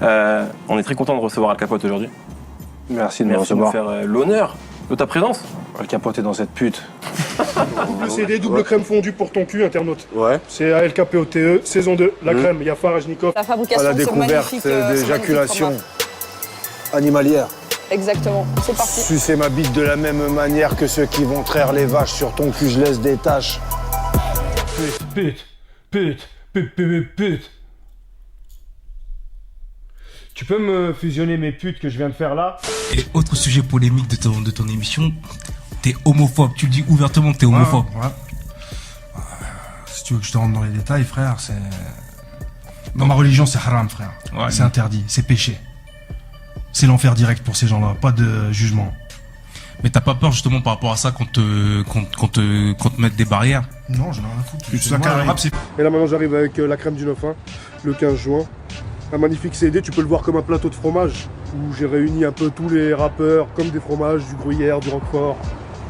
On est très content de recevoir Al Capote aujourd'hui. Merci de me Merci de recevoir. nous faire l'honneur de ta présence. Al Capote est dans cette pute. Double CD, double crème fondue pour ton cul, internaute. Ouais. C'est AL Capote, saison 2, la crème, il y a Farajnikov. La fabrication À la de ce découverte magnifique, ce d'éjaculation magnifique animalière. format. Exactement, c'est parti. Sucer ma bite de la même manière que ceux qui vont traire les vaches sur ton cul, je laisse des taches. Pute. Tu peux me fusionner mes putes que je viens de faire là? Et autre sujet polémique de ton émission, t'es homophobe. Tu le dis ouvertement que t'es homophobe. Ouais. Si tu veux que je te rentre dans les détails, frère, c'est... Dans ma religion, c'est haram, frère. Ouais, C'est interdit, c'est péché. C'est l'enfer direct pour ces gens-là, pas de jugement. Mais t'as pas peur justement par rapport à ça qu'on te mette des barrières? Non, j'en ai rien à foutre. C'est la carrière. Et là maintenant j'arrive avec la crème du 9-1, le 15 juin. Un magnifique CD, tu peux le voir comme un plateau de fromage, où j'ai réuni un peu tous les rappeurs, comme des fromages, du gruyère, du roquefort,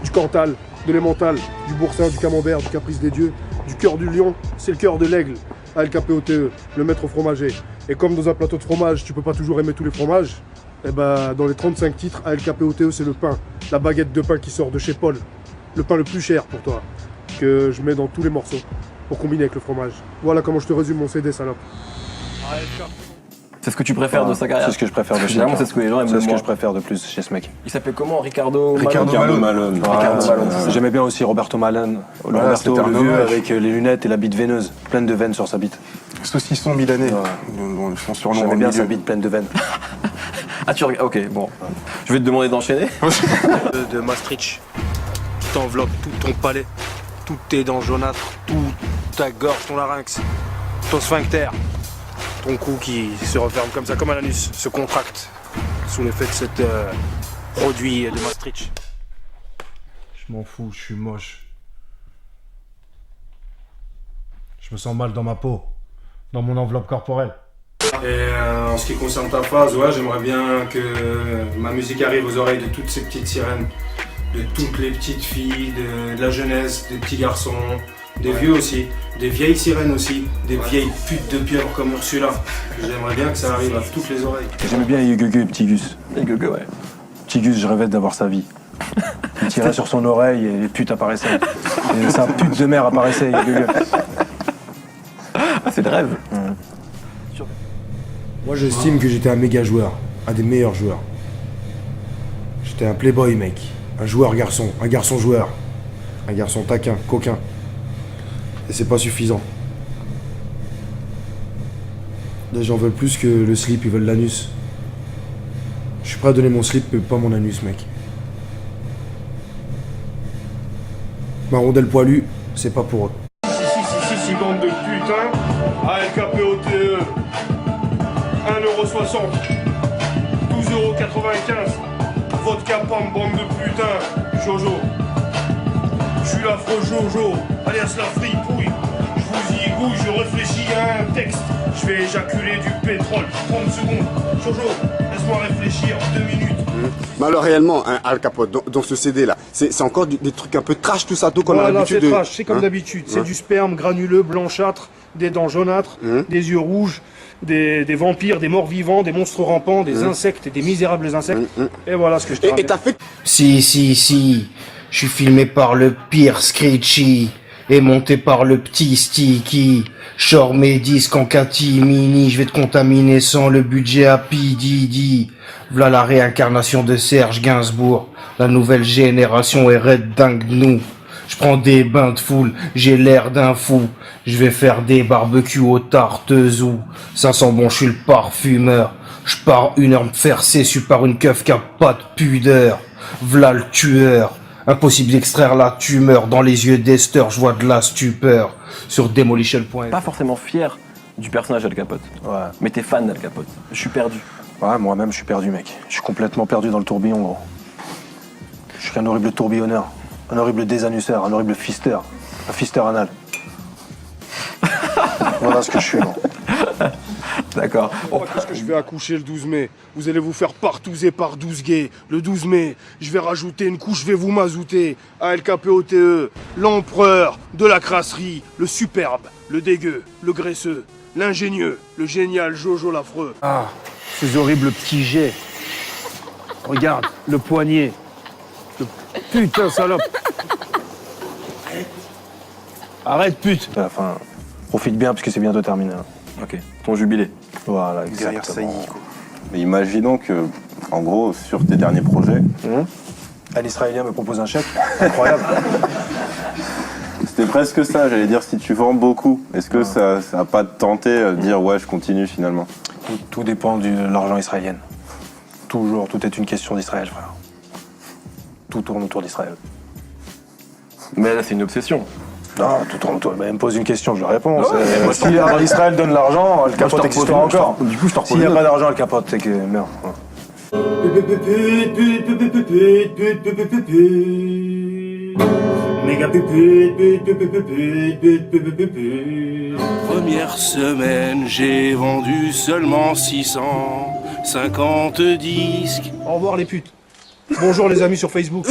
du cantal, de l'emmental, du boursin, du camembert, du caprice des dieux, du cœur du lion, c'est le cœur de l'aigle, AL Capote, le maître fromager. Et comme dans un plateau de fromage, tu peux pas toujours aimer tous les fromages, et ben dans les 35 titres, AL Capote, c'est le pain, la baguette de pain qui sort de chez Paul, le pain le plus cher pour toi, que je mets dans tous les morceaux, pour combiner avec le fromage. Voilà comment je te résume mon CD, salope. C'est ce que tu préfères de sa carrière? C'est ce que je préfère de chez Généralement, c'est ce que les gens aiment C'est le ce que moins. je préfère de plus chez ce mec. Il s'appelle comment? Ricardo Ricardo Malone. Ricardo Malone. J'aimais bien aussi Roberto Malone. Roberto, c'était un le vieux hommage. avec les lunettes et la bite veineuse, pleine de veines sur sa bite. Saucisson milanais. Ouais. Dont son surnom J'aimais en bien milieu. sa bite pleine de veines. Ah, tu regardes. Ok, bon. Je vais te demander d'enchaîner. De Maastricht, qui t'enveloppe tout ton palais, toutes tes dents jaunâtres, toute ta gorge, ton larynx, ton sphincter, ton cou qui se referme comme ça, comme un anus, se contracte sous l'effet de cet produit de Maastricht. Je m'en fous, je suis moche. Je me sens mal dans ma peau, dans mon enveloppe corporelle. Et en ce qui concerne ta phase, ouais, j'aimerais bien que ma musique arrive aux oreilles de toutes ces petites sirènes, de toutes les petites filles, de la jeunesse, des petits garçons, des vieux aussi, des vieilles sirènes aussi, des vieilles putes de pieuvre comme Ursula. J'aimerais bien que ça arrive à toutes les oreilles. J'aimais bien Gugu et Petit Gus. Et Gugu, ouais. Petit Gus, je rêvais d'avoir sa vie. Il tirait sur son oreille et les putes apparaissaient. Et sa pute de mère apparaissait, Gugu. Ah, c'est le rêve. Moi j'estime que j'étais un méga joueur, un des meilleurs joueurs. J'étais un playboy mec, un joueur garçon, un garçon joueur, un garçon taquin, coquin. Et c'est pas suffisant. Les gens veulent plus que le slip, ils veulent l'anus. Je suis prêt à donner mon slip mais pas mon anus mec. Ma rondelle poilue, c'est pas pour eux. Si, bande de putain, AL Capote, 1,60€, 12,95€, vodka pomme, bande de putain, Jojo. Je suis l'affreux Jojo, alias la fripouille. Je vous y égouille, je réfléchis à un texte. Je vais éjaculer du pétrole, 30 secondes. Jojo, laisse-moi réfléchir, 2 minutes. Mais alors réellement, hein, Al Capote, dans ce CD là, c'est encore des trucs un peu trash tout ça, tout qu'on a Voilà, l'habitude c'est de... trash, c'est comme Hein d'habitude. C'est du sperme granuleux, blanchâtre, des dents jaunâtres, des yeux rouges, des vampires, des morts vivants, des monstres rampants, des insectes et des misérables insectes. Et voilà ce que je te Et ramène. t'as fait... Si, je suis filmé par le pire Screechy et monté par le petit Sticky. Shore mes disques en catimini, je vais te contaminer sans le budget à P. Diddy. V'là la réincarnation de Serge Gainsbourg, la nouvelle génération est red dingue nous. Je prends des bains de foule, j'ai l'air d'un fou. Je vais faire des barbecues aux tartes ou. Ça sent bon, je suis le parfumeur. Je pars 1 heure me faire cessu par une keuf qui a pas de pudeur. V'là le tueur. Impossible d'extraire la tumeur. Dans les yeux d'Esther, je vois de la stupeur. Sur Demolition.fr. Pas forcément fier du personnage Al Capote. Ouais. Mais t'es fan d'Al Capote. Je suis perdu. Ouais, moi-même, je suis perdu, mec. Je suis complètement perdu dans le tourbillon, gros. Je suis qu'un horrible tourbillonneur, un horrible désannusseur, un horrible fister, un fister anal. Voilà ce que je suis, gros. D'accord. Qu'est-ce que je vais accoucher le 12 mai? Vous allez vous faire partouzer par 12 gays. Le 12 mai, je vais rajouter une couche, je vais vous mazouter. AL Capote, l'empereur de la crasserie, le superbe, le dégueu, le graisseux, l'ingénieux, le génial Jojo l'affreux. Ah, Ces horribles petits jets. Regarde, le poignet. Le putain salope. Arrête, pute. Enfin, profite bien parce que c'est bientôt terminé. Hein. Ok, ton jubilé. Voilà, Derrière exactement. Saïd, quoi. Mais imaginons que, en gros, sur tes derniers projets, Un Israélien me propose un chèque. Incroyable. c'était presque ça, j'allais dire, si tu vends beaucoup, est-ce que ça a pas tenté de dire ouais, je continue finalement? Tout dépend de l'argent israélien. Toujours, tout est une question d'Israël, frère. Tout tourne autour d'Israël. Mais là, c'est une obsession. Non, tout tourne autour. Mais elle me pose une question, je réponds. Ouais, mais moi, je Si Israël donne l'argent, Al Capote existera encore. Du coup, je te repose S'il n'y a une pas autre. d'argent, Al Capote, c'est que merde. Première semaine, j'ai vendu seulement 650 disques. Au revoir les putes. Bonjour les amis sur Facebook.